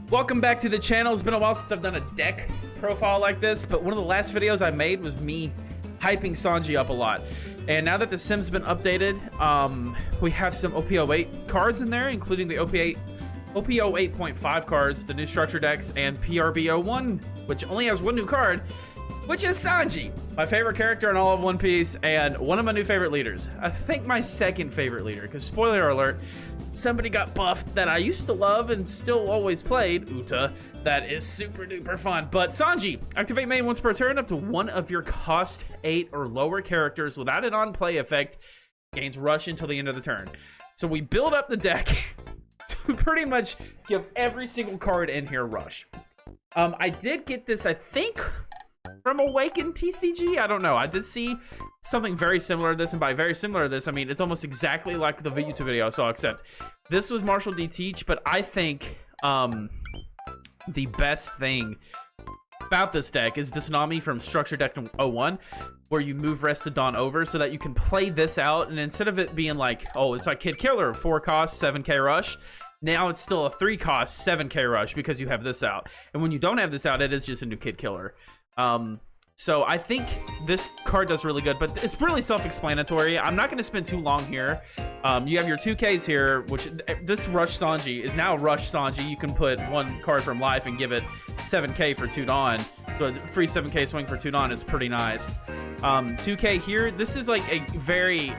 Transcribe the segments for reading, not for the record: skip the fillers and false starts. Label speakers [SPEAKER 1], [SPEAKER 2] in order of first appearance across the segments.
[SPEAKER 1] Welcome back to the channel. It's been a while since I've done a deck profile like this, but one of the last videos I made was me hyping Sanji up a lot. And now that the sim's been updated, we have some OP08 cards in there, including the OP08.5 cards, the new structure decks, and PRB01, which only has one new card, which is Sanji, my favorite character in all of One Piece, and one of my new favorite leaders. I think my second favorite leader, because spoiler alert, somebody got buffed that I used to love and still always played, Uta. That is super duper fun. But Sanji, activate main once per turn up to one of your cost 8 or lower characters without an on-play effect, gains rush until the end of the turn. So we build up the deck to pretty much give every single card in here rush. I did get this, I think, from Awakened TCG. I don't know. I did see something very similar to this, and by very similar to this, I mean it's almost exactly like the YouTube video I saw, except this was Marshall D. Teach. But I think the best thing about this deck is the Tsunami from Structure Deck 01, where you move Rest of Dawn over so that you can play this out, and instead of it being like, oh, it's like Kid Killer, 4 cost, 7k rush, now it's still a 3 cost, 7k rush because you have this out. And when you don't have this out, it is just a new Kid Killer. So I think this card does really good, but it's really self-explanatory. I'm not going to spend too long here. You have your 2Ks here, which this Rush Sanji is now Rush Sanji. You can put 1 card from life and give it 7k for 2 Dawn. So a free 7k swing for 2 Dawn is pretty nice. 2k here, this is like a very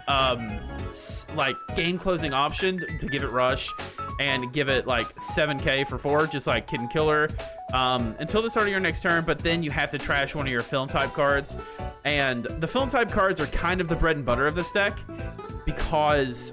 [SPEAKER 1] like game closing option to give it rush and give it like 7k for 4, just like Kid and Killer, until the start of your next turn. But then you have to trash one of your film type cards, and the film type cards are kind of the bread and butter of this deck because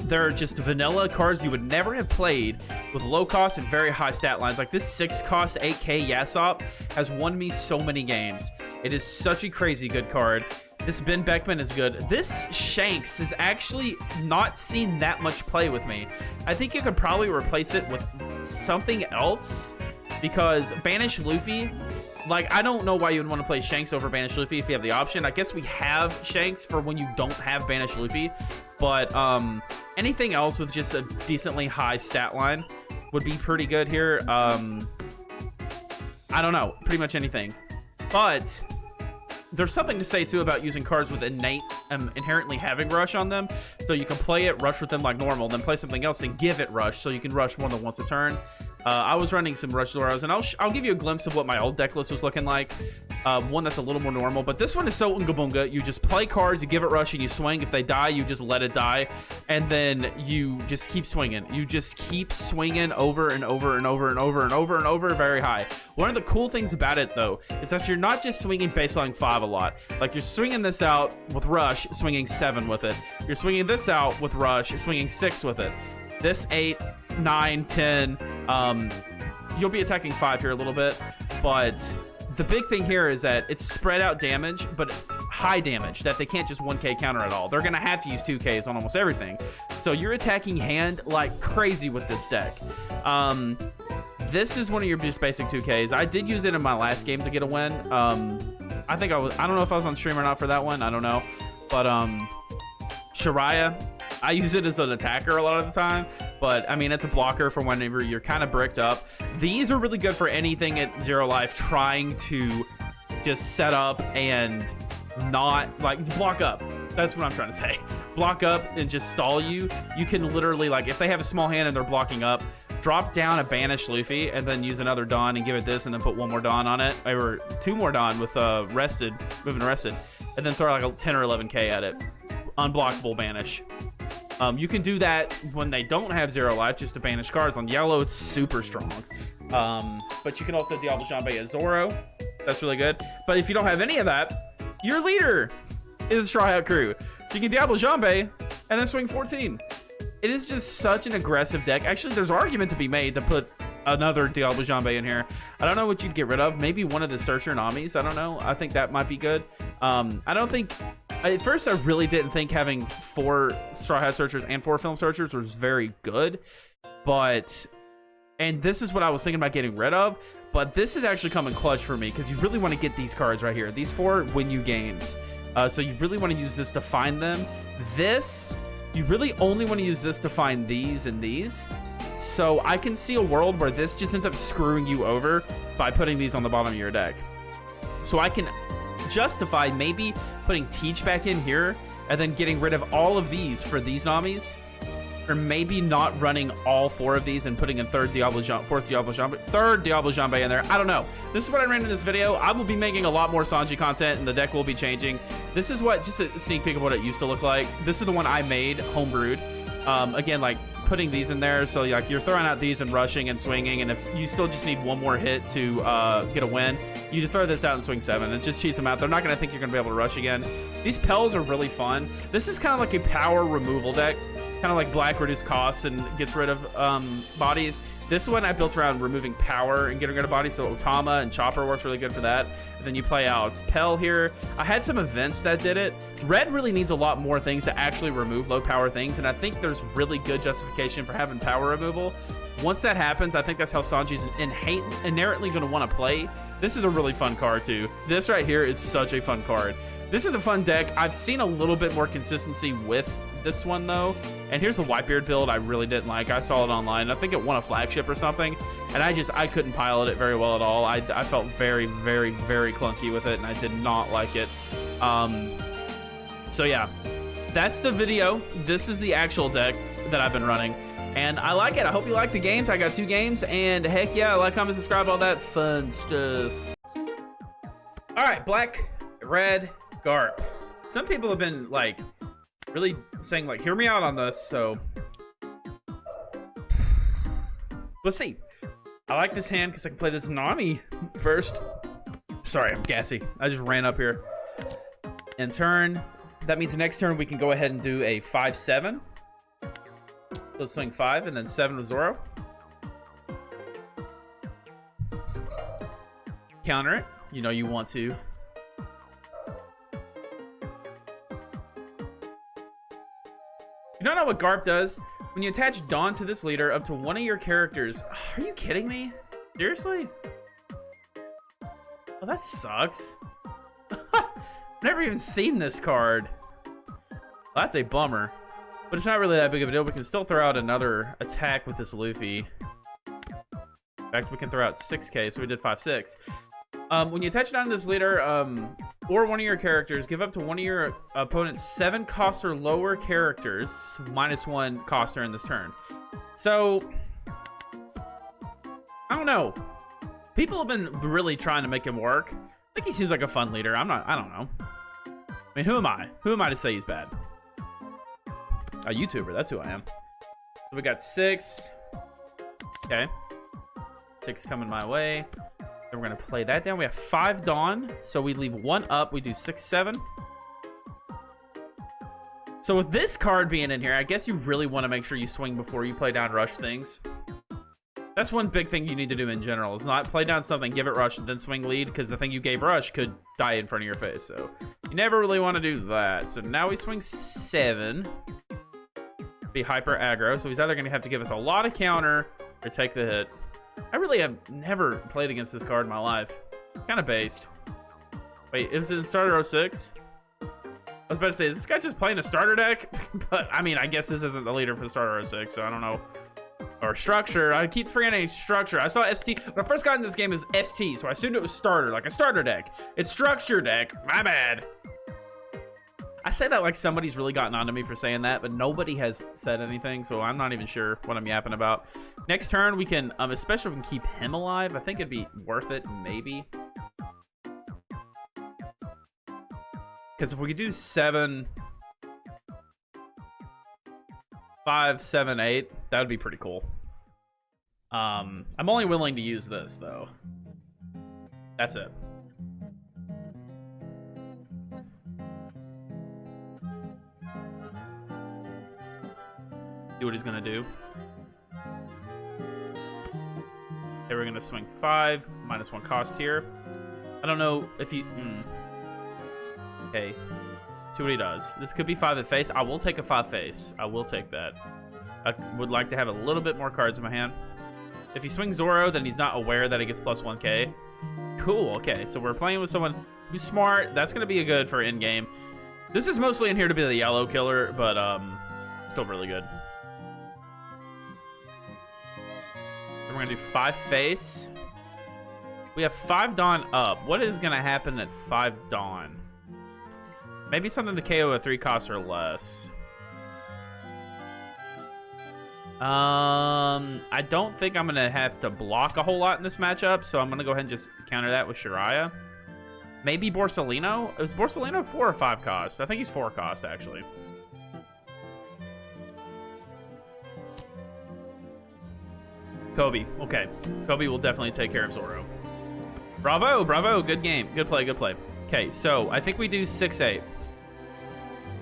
[SPEAKER 1] they're just vanilla cards you would never have played with low cost and very high stat lines. Like this 6 cost 8k Yasop has won me so many games. It is such a crazy good card. This Ben Beckman is good. This Shanks has actually not seen that much play with me. I think you could probably replace it with something else, because Banish Luffy, like, I don't know why you would want to play Shanks over Banish Luffy if you have the option. I guess we have Shanks for when you don't have Banish Luffy, but anything else with just a decently high stat line would be pretty good here. I don't know, pretty much anything. But there's something to say too about using cards with innate inherently having rush on them, so you can play it, rush with them like normal, then play something else and give it rush, so you can rush more than once a turn. I was running some rush Zoros, and I'll give you a glimpse of what my old deck list was looking like. One that's a little more normal, but this one is so unga bunga. You just play cards, you give it rush, and you swing. If they die, you just let it die, and then you just keep swinging. You just keep swinging over and over and over and over and over and over very high. One of the cool things about it, though, is that you're not just swinging baseline 5 a lot. Like, you're swinging this out with rush, swinging 7 with it. You're swinging this out with rush, swinging 6 with it. This 8, 9, 10, you'll be attacking 5 here a little bit, but the big thing here is that it's spread out damage, but high damage that they can't just 1k counter at all. They're gonna have to use 2ks on almost everything. So you're attacking hand like crazy with this deck. This is one of your just basic 2ks. I did use it in my last game to get a win. I think I don't know if I was on stream or not for that one, I don't know, but Shiraya, I use it as an attacker a lot of the time, but I mean, it's a blocker for whenever you're kind of bricked up. These are really good for anything at 0 life trying to just set up and not, like, block up. That's what I'm trying to say. Block up and just stall you. You can literally, like, if they have a small hand and they're blocking up, drop down a Banish Luffy and then use another Dawn and give it this and then put 1 more Dawn on it, or 2 more Dawn with rested, moving rested, and then throw like a 10 or 11k at it. Unblockable Banish. You can do that when they don't have 0 life, just to banish cards. On yellow, it's super strong. But you can also Diablo Jambe as Zoro. That's really good. But if you don't have any of that, your leader is Straw Hat Crew. So you can Diablo Jambe and then swing 14. It is just such an aggressive deck. Actually, there's argument to be made to put another Diablo Jambe in here. I don't know what you'd get rid of. Maybe one of the Searcher Namis. I don't know. I think that might be good. I don't think... At first, I really didn't think having 4 Straw Hat Searchers and 4 Film Searchers was very good, but, and this is what I was thinking about getting rid of, but this is actually coming clutch for me, because you really want to get these cards right here. These 4 win you games, so you really want to use this to find them. This, you really only want to use this to find these and these. So I can see a world where this just ends up screwing you over by putting these on the bottom of your deck. So I can justify maybe putting Teach back in here and then getting rid of all of these for these Namis. Or maybe not running all 4 of these and putting in third Diablo Jambe in there. I don't know. This is what I ran in this video. I will be making a lot more Sanji content and the deck will be changing. This is what, just a sneak peek of what it used to look like. This is the one I made, homebrewed. Again, like putting these in there. So like you're throwing out these and rushing and swinging. And if you still just need one more hit to get a win, you just throw this out and swing 7. It just cheats them out. They're not going to think you're going to be able to rush again. These Pels are really fun. This is kind of like a power removal deck. Kind of like black, reduce costs and gets rid of bodies. This one I built around removing power and getting rid of bodies, so Otama and Chopper works really good for that. And then you play out Pel here. I had some events that did it. Red really needs a lot more things to actually remove low power things, and I think there's really good justification for having power removal. Once that happens, I think that's how Sanji's inherently going to want to play. This is a really fun card too. This right here is such a fun card. This is a fun deck. I've seen a little bit more consistency with this one though. And here's a Whitebeard build I really didn't like. I saw it online. I think it won a flagship or something. And I couldn't pilot it very well at all. I felt very, very, very clunky with it and I did not like it. So yeah, that's the video. This is the actual deck that I've been running. And I like it. I hope you like the games. I got 2 games. And heck yeah, like, comment, subscribe, all that fun stuff. All right, black, red, Garp. Some people have been like really saying like, hear me out on this. So let's see. I like this hand because I can play this Nami first. Sorry, I'm gassy. I just ran up here. And turn. That means the next turn we can go ahead and do a 5-7. Let's swing 5 and then 7 with Zoro. Counter it. You know you want to. You don't know what Garp does? When you attach Dawn to this leader up to one of your characters. Are you kidding me? Seriously? Well, that sucks. Never even seen this card. Well, that's a bummer. But it's not really that big of a deal. We can still throw out another attack with this Luffy. In fact, we can throw out 6k, so we did 5-6. When you attach down to this leader, or one of your characters, give up to one of your opponent's 7 cost or lower characters, -1 cost during this turn. So, I don't know. People have been really trying to make him work. I think he seems like a fun leader. I don't know. I mean, who am I? Who am I to say he's bad? A YouTuber, that's who I am. So we got 6. Okay. 6 coming my way. Then we're gonna play that down. We have 5 Dawn, so we leave 1 up. We do 6-7. So with this card being in here, I guess you really want to make sure you swing before you play down rush things. That's one big thing you need to do in general. Is not play down something, give it rush, and then swing lead, because the thing you gave rush could die in front of your face. So you never really want to do that. So now we swing 7. Be hyper aggro, so he's either going to have to give us a lot of counter or take the hit. I really have never played against this card in my life. Kind of based. Wait, it was in starter 06? I was about to say, is this guy just playing a starter deck? But I mean, I guess this isn't the leader for the starter 06, so I don't know. Or structure. I keep forgetting structure. I saw ST. When I first got in this game, it was ST, so I assumed it was starter, like a starter deck. It's structure deck. My bad. I say that like somebody's really gotten onto me for saying that, but nobody has said anything, so I'm not even sure what I'm yapping about. Next turn, we can, especially if we can keep him alive, I think it'd be worth it, maybe. Because if we could do 7, 5, 7, 8, that would be pretty cool. I'm only willing to use this, though. That's it. See what he's gonna do. Okay, we're gonna swing 5, -1 cost here. I don't know if you. Okay, see what he does. This could be 5 at face. I will take a 5 face. I will take that. I would like to have a little bit more cards in my hand. If you swing Zoro, then he's not aware that he gets +1k. Cool. Okay, so we're playing with someone who's smart. That's gonna be a good for in game. This is mostly in here to be the yellow killer, but still really good. gonna do 5 face. We have 5 Dawn up. What is gonna happen at 5 Dawn? Maybe something to KO at 3 costs or less. I don't think I'm gonna have to block a whole lot in this matchup, so I'm gonna go ahead and just counter that with Shiraya. Maybe Borsalino? Is Borsalino 4 or 5 cost? I think he's 4 cost, actually. Kobe. Okay. Kobe will definitely take care of Zoro. Bravo, bravo. Good game. Good play, good play. Okay, so I think we do 6-8.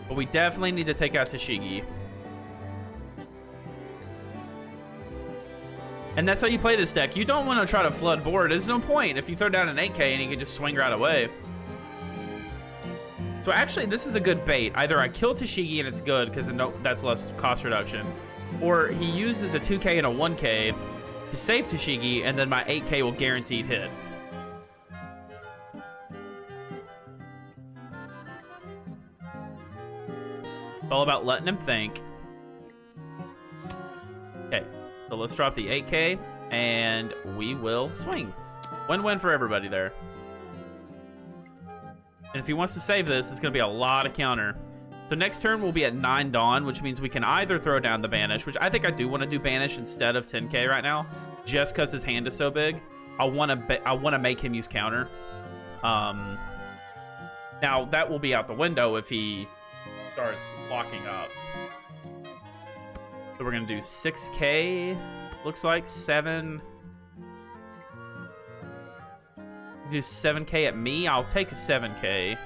[SPEAKER 1] But we definitely need to take out Tashigi. And that's how you play this deck. You don't want to try to flood board. There's no point if you throw down an 8K and you can just swing right away. So actually, this is a good bait. Either I kill Tashigi and it's good because that's less cost reduction. Or he uses a 2K and a 1K to save Tashigi, and then my 8K will guaranteed hit. It's all about letting him think. Okay, so let's drop the 8K, and we will swing. Win-win for everybody there. And if he wants to save this, it's going to be a lot of counter. So next turn we'll be at 9 Dawn, which means we can either throw down the Banish, which I think I do want to do Banish instead of 10K right now, just because his hand is so big. I want to make him use counter. Now that will be out the window if he starts locking up. So we're gonna do 6K. Looks like 7. Do 7K at me. I'll take a 7K.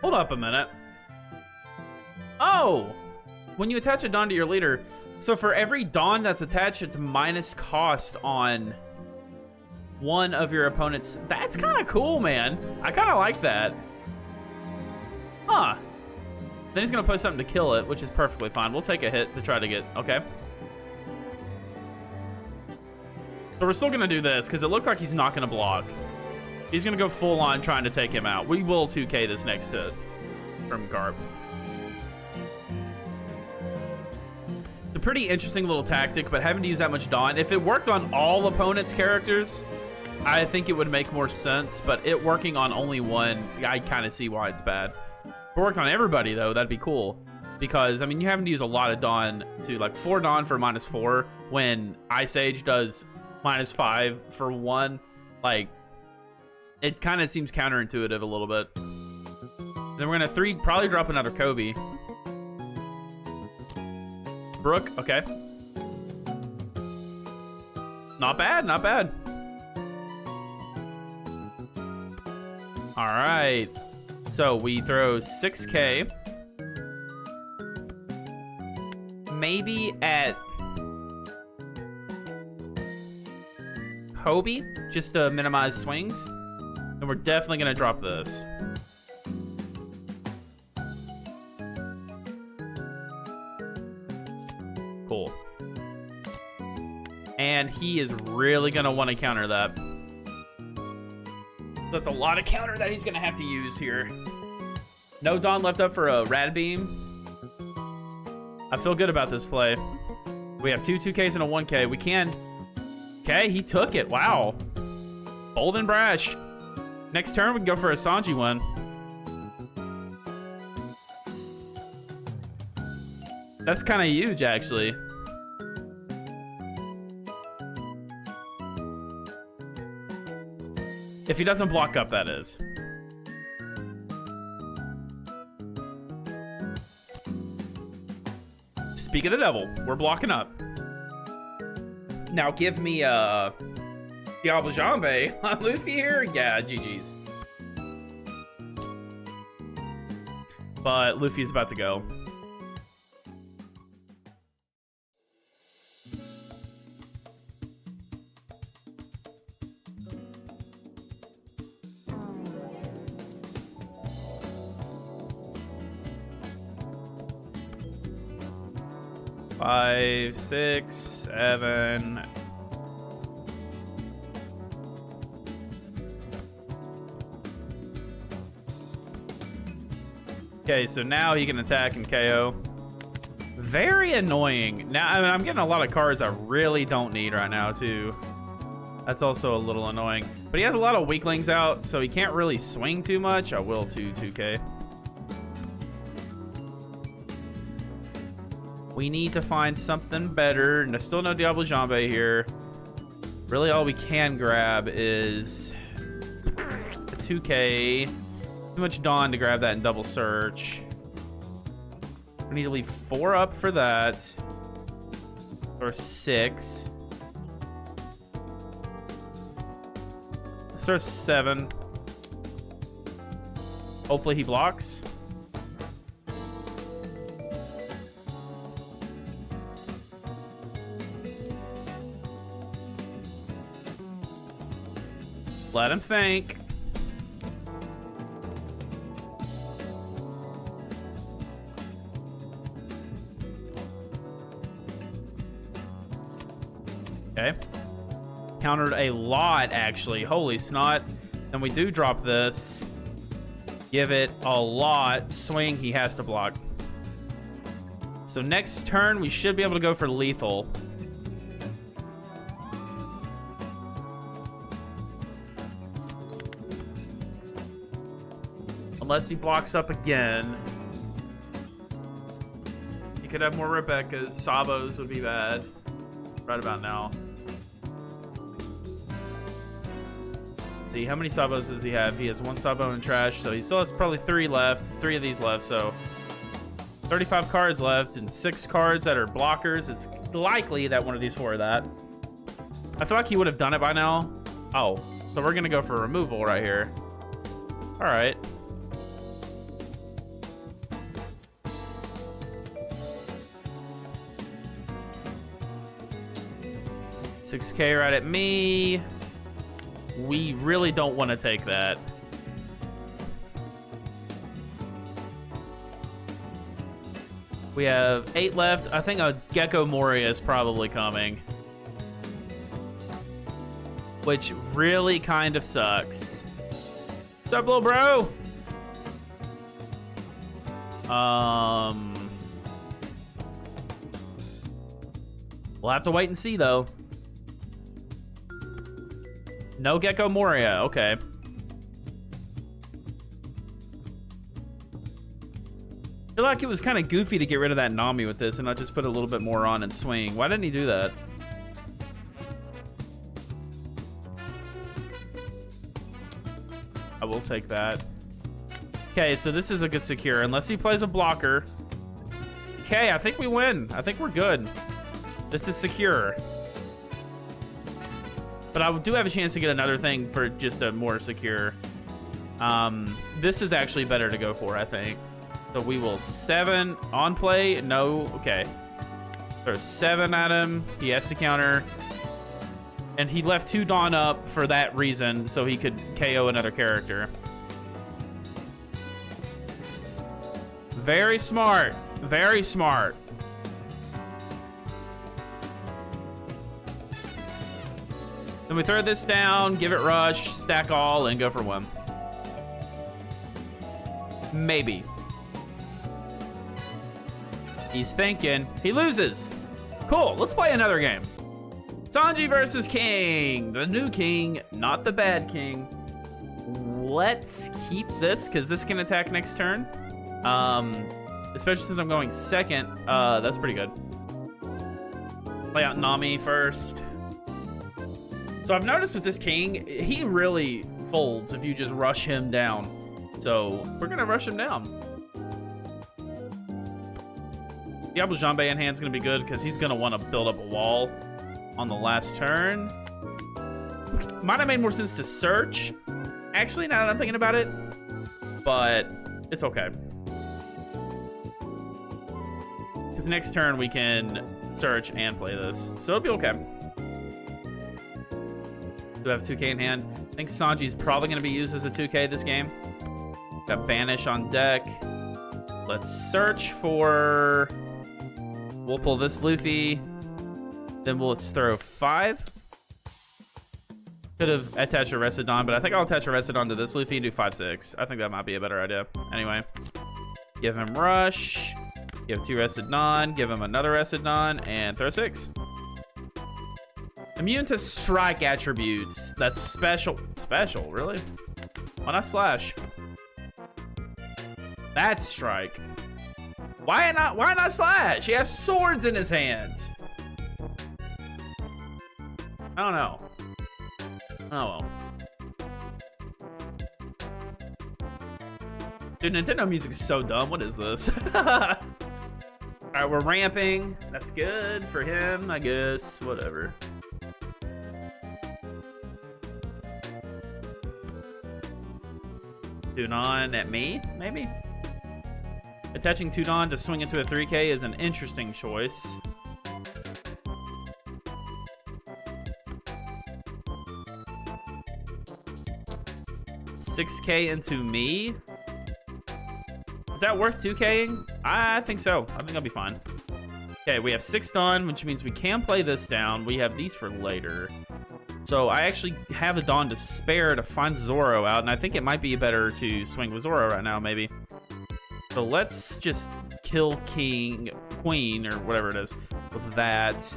[SPEAKER 1] Hold up a minute. Oh! When you attach a Dawn to your leader, so for every Dawn that's attached, it's minus cost on one of your opponent's. That's kind of cool, man. I kind of like that. Huh. Then he's going to play something to kill it, which is perfectly fine. We'll take a hit to try to get... Okay. So we're still going to do this, because it looks like he's not going to block. He's going to go full on trying to take him out. We will 2K this next hit from Garp. It's a pretty interesting little tactic, but having to use that much Dawn. If it worked on all opponents' characters, I think it would make more sense, but it working on only one, I kind of see why it's bad. If it worked on everybody, though, that'd be cool. Because, I mean, you're having to use a lot of Dawn to, like, 4 Dawn for -4 when Ice Age does -5 for 1. Like, it kind of seems counterintuitive a little bit. Then we're going to probably drop another Kobe. Brooke, okay. Not bad, not bad. All right. So we throw 6K. Maybe at Kobe, just to minimize swings. And we're definitely going to drop this. Cool. And he is really going to want to counter that. That's a lot of counter that he's going to have to use here. No Dawn left up for a Rad Beam. I feel good about this play. We have 2 2Ks and a 1K. We can... Okay, he took it. Wow. Bold and brash. Next turn, we can go for a Sanji one. That's kind of huge, actually. If he doesn't block up, that is. Speak of the devil. We're blocking up. Now give me Diablo Jambe on Luffy here. Yeah, GG's. But Luffy's about to go. Five, 6, 7. Okay, so now he can attack and KO. Very annoying. Now, I mean, I'm getting a lot of cards I really don't need right now, too. That's also a little annoying. But he has a lot of weaklings out, so he can't really swing too much. I will to 2K. We need to find something better. And there's still no Diablo Jambe here. Really, all we can grab is a 2K. Too much Dawn to grab that in double search. We need to leave 4 up for that. Or 6. Let's throw 7. Hopefully he blocks. Let him think. Okay. Countered a lot, actually. Holy snot. Then we do drop this. Give it a lot. Swing, he has to block. So next turn, we should be able to go for lethal. Unless he blocks up again. He could have more Rebecca's. Sabos would be bad. Right about now. Let's see, how many Sabos does he have? He has 1 Sabo in trash, so he still has probably 3 left. 3 of these left, so 35 cards left and 6 cards that are blockers. It's likely that one of these 4 are that. I feel like he would have done it by now. Oh, so we're gonna go for removal right here. All right. $6K right at me. We really don't want to take that. We have 8 left. I think a Gecko Moria is probably coming. Which really kind of sucks. What's up, little bro? We'll have to wait and see, though. No Gecko Moria, okay. I feel like it was kind of goofy to get rid of that Nami with this and not just put a little bit more on and swing. Why didn't he do that? I will take that. Okay, so this is a good secure, unless he plays a blocker. Okay, I think we win. I think we're good. This is secure. But I do have a chance to get another thing for just a more secure. This is actually better to go for, I think. So we will 7 on play. No, okay. There's 7 at him. He has to counter. And he left 2 Dawn up for that reason, so he could KO another character. Very smart. Very smart. Then we throw this down, give it rush, stack all, and go for 1. Maybe. He's thinking. He loses. Cool. Let's play another game. Sanji versus King. The new king, not the bad king. Let's keep this, because this can attack next turn. Especially since I'm going second. That's pretty good. Play out Nami first. So I've noticed with this king, he really folds if you just rush him down. So we're gonna rush him down. Diablo Jambe in hand's gonna be good because he's gonna want to build up a wall on the last turn. Might have made more sense to search, actually, now that I'm thinking about it, but it's okay. Because next turn we can search and play this, so it'll be okay. Do have 2K in hand. I think Sanji's probably going to be used as a 2K this game. Got Banish on deck. Let's search for... We'll pull this Luffy. Then let's throw 5. Could have attached a Residon, but I think I'll attach a Residon to this Luffy and do 5-6. I think that might be a better idea. Anyway. Give him rush. Give 2 rested non. Give him another rested non. And throw 6. Immune to strike attributes. That's special. Special, really? Why not slash? That's strike. Why not slash? He has swords in his hands. I don't know. Oh well. Dude, Nintendo music is so dumb. What is this? Alright, we're ramping. That's good for him, I guess. Whatever. Tunon at me, maybe? Attaching Tunon to swing into a 3K is an interesting choice. $6K into me? Is that worth 2K'ing? I think so. I think I'll be fine. Okay, we have 6 Dawn, which means we can play this down. We have these for later. So I actually have a Dawn to spare to find Zoro out, and I think it might be better to swing with Zoro right now, maybe. So let's just kill Queen, or whatever it is, with that.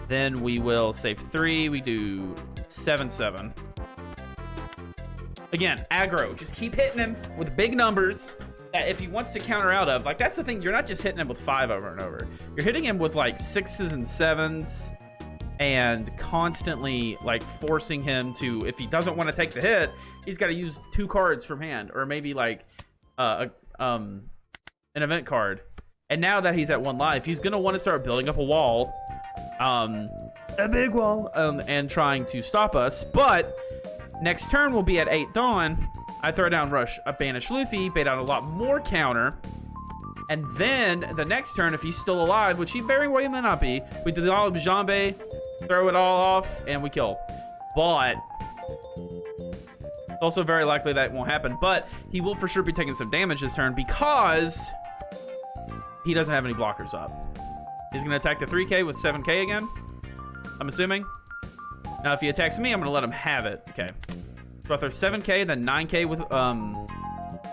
[SPEAKER 1] Then we will save 3. We do 7-7. Again, aggro. Just keep hitting him with big numbers that if he wants to counter out of. Like, that's the thing. You're not just hitting him with 5 over and over. You're hitting him with, like, 6s and 7s and constantly, like, forcing him to, if he doesn't want to take the hit, he's got to use 2 cards from hand or maybe, like, an event card. And now that he's at 1 life, he's going to want to start building up a wall, a big wall, and trying to stop us. But next turn will be at 8 Dawn. I throw down Rush, I banish Luffy, bait out a lot more counter. And then the next turn, if he's still alive, which he very well may not be, we dissolve Jambe, throw it all off, and we kill. But it's also very likely that won't happen. But he will for sure be taking some damage this turn because he doesn't have any blockers up. He's going to attack the 3K with 7K again, I'm assuming. Now, if he attacks me, I'm going to let him have it. Okay. So I throw 7K, then 9K with,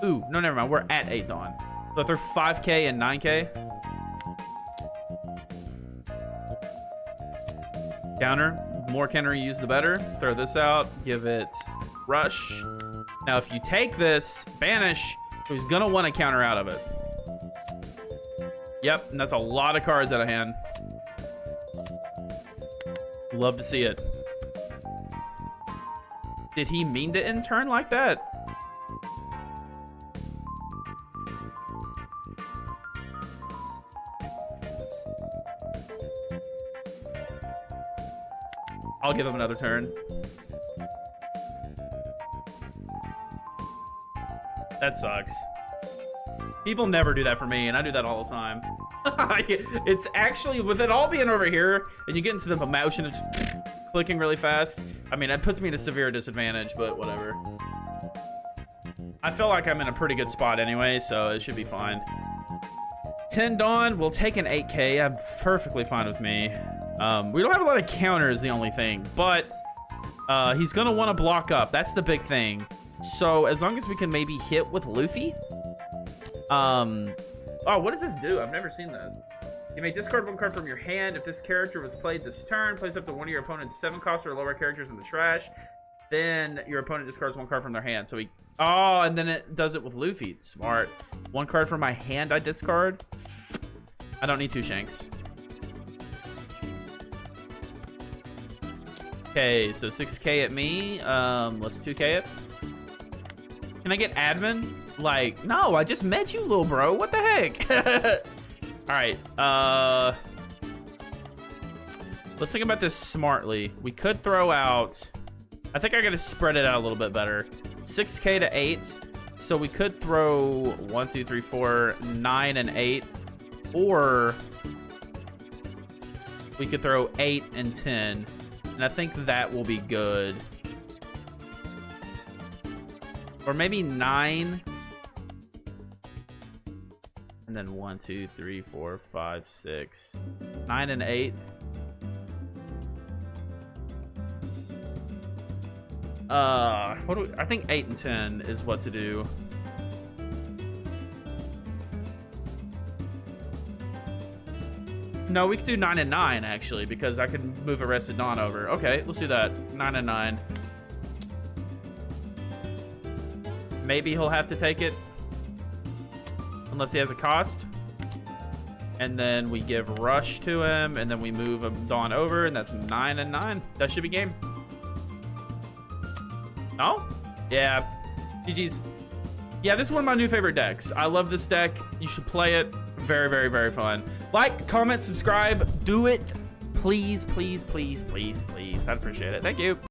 [SPEAKER 1] ooh, no, never mind. We're at 8 Dawn. So I throw 5K and 9K. Counter. The more counter you use, the better. Throw this out. Give it rush. Now, if you take this, banish. So he's going to want to counter out of it. Yep, and that's a lot of cards out of hand. Love to see it. Did he mean to end turn like that? I'll give him another turn. That sucks. People never do that for me, and I do that all the time. It's actually, with it all being over here, and you get into the motion of just clicking really fast. I mean, that puts me at a severe disadvantage, but whatever. I feel like I'm in a pretty good spot anyway, so it should be fine. 10 Dawn, we'll take an 8K. I'm perfectly fine with me. We don't have a lot of counters, the only thing, but he's gonna want to block up. That's the big thing. So as long as we can maybe hit with Luffy. Oh, what does this do? I've never seen this. You may discard 1 card from your hand. If this character was played this turn, place up to one of your opponent's 7 cost or lower characters in the trash. Then your opponent discards 1 card from their hand. So he, oh, and then it does it with Luffy. Smart. 1 card from my hand I discard. I don't need 2 Shanks. Okay, so 6K at me. Let's 2K it. Can I get admin? Like, no, I just met you, little bro. What the heck? All right. Let's think about this smartly. We could throw out, I think I got to spread it out a little bit better. 6K to 8. So we could throw 1, 2, 3, 4, 9, and 8. Or we could throw 8 and 10. And I think that will be good. Or maybe 9. And then 1, 2, 3, 4, 5, 6. 9 and 8. What do we, I think 8 and 10 is what to do. No, we could do 9 and 9 actually, because I can move Arrested Dawn over. Okay, let's do that. 9 and 9. Maybe he'll have to take it, unless he has a cost. And then we give Rush to him, and then we move him Dawn over, and that's 9 and 9. That should be game. Oh? Yeah. GG's. Yeah, this is one of my new favorite decks. I love this deck. You should play it. Very, very, very fun. Like, comment, subscribe. Do it. Please, please, please, please, please. I'd appreciate it. Thank you.